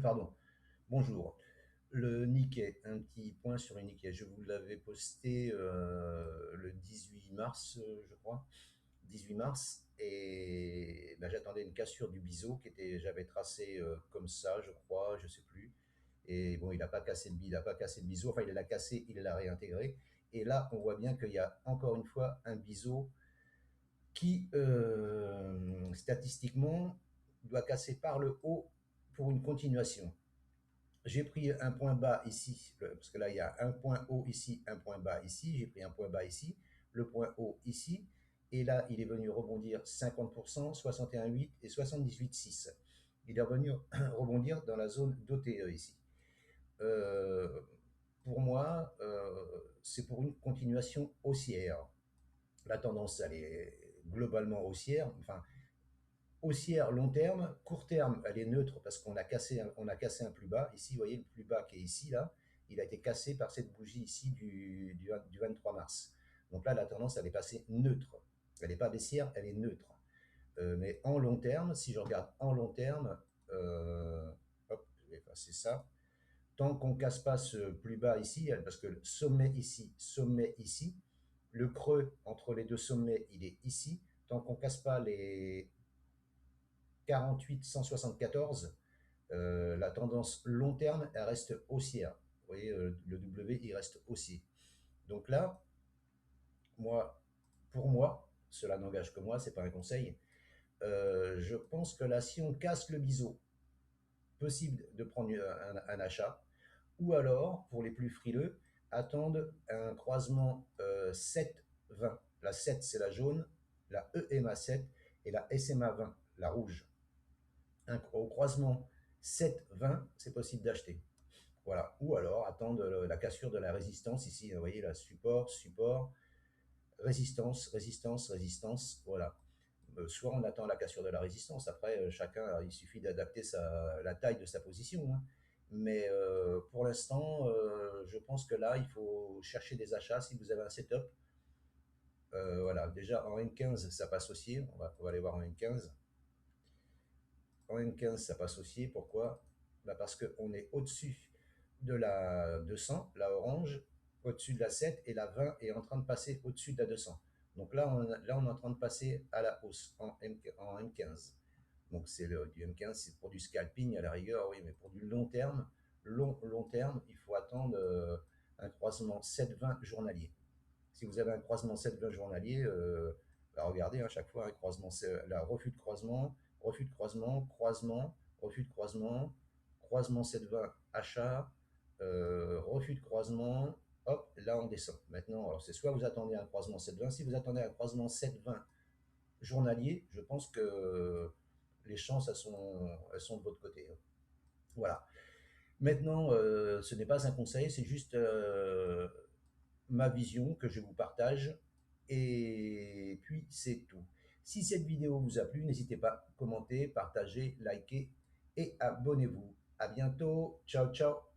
Pardon. Bonjour. Le Nikkei, un petit point sur le Nikkei. Je vous l'avais posté le 18 mars, je crois. 18 mars. Et ben, j'attendais une cassure du biseau j'avais tracé comme ça, je crois, je sais plus. Et bon, il n'a pas cassé il a pas cassé le biseau. Enfin, il l'a cassé, il l'a réintégré. Et là, on voit bien qu'il y a encore une fois un biseau qui, statistiquement, doit casser par le haut pour une continuation. J'ai pris un point bas ici, parce que là, il y a un point haut ici, un point bas ici. J'ai pris un point bas ici, le point haut ici. Et là, il est venu rebondir 50%, 61,8 et 78,6. Il est venu rebondir dans la zone d'OTE ici. Euh, pour moi, c'est pour une continuation haussière. La tendance, elle est globalement haussière. Enfin, haussière long terme, court terme, elle est neutre parce on a cassé un plus bas. Ici, vous voyez le plus bas qui est ici, là, il a été cassé par cette bougie ici du 23 mars. Donc là, la tendance, elle est passée neutre. Elle n'est pas baissière, elle est neutre. Mais en long terme, si je regarde en long terme, hop, je vais effacer ça. Tant qu'on ne casse pas ce plus bas ici, parce que le sommet ici, le creux entre les deux sommets, il est ici. Tant qu'on ne casse pas les 48 174, la tendance long terme, elle reste haussière. Vous voyez, le W, il reste haussier. Donc là, moi, pour moi, cela n'engage que moi, c'est pas un conseil. Je pense que là, si on casse le biseau, possible de prendre un achat, ou alors, pour les plus frileux, attendre un croisement 7-20. La 7, c'est la jaune, la EMA 7 et la SMA 20, la rouge. Au croisement 7-20, c'est possible d'acheter. Voilà. Ou alors attendre la cassure de la résistance. Ici, vous voyez, là, support, support, résistance, résistance, résistance. Voilà. Soit on attend la cassure de la résistance. Après, chacun, il suffit d'adapter la taille de sa position, hein. Mais pour l'instant, je pense que là, il faut chercher des achats si vous avez un setup. Voilà. Déjà, en N15, ça passe haussier. On va aller voir en N15. En N15, ça passe haussier. Pourquoi? Bah parce qu'on est au-dessus de la 200, la orange, au-dessus de la 7 et la 20 est en train de passer au-dessus de la 200. Donc là, on est en train de passer à la hausse en M15. Donc c'est du M15, c'est pour du scalping à la rigueur, oui, mais pour du long terme, long terme, il faut attendre un croisement 7-20 journalier. Si vous avez un croisement 7-20 journalier, bah regardez, à chaque fois, un croisement, la refus de croisement, croisement, refus de croisement, croisement 7-20, achat, refus de croisement, hop, là on descend. Maintenant, alors c'est soit vous attendez un croisement 7-20, si vous attendez un croisement 7-20 journalier, je pense que les chances, elles sont de votre côté, hein. Voilà. Maintenant, ce n'est pas un conseil, c'est juste ma vision que je vous partage. Et puis, c'est tout. Si cette vidéo vous a plu, n'hésitez pas à commenter, partager, liker et abonnez-vous. À bientôt. Ciao, ciao.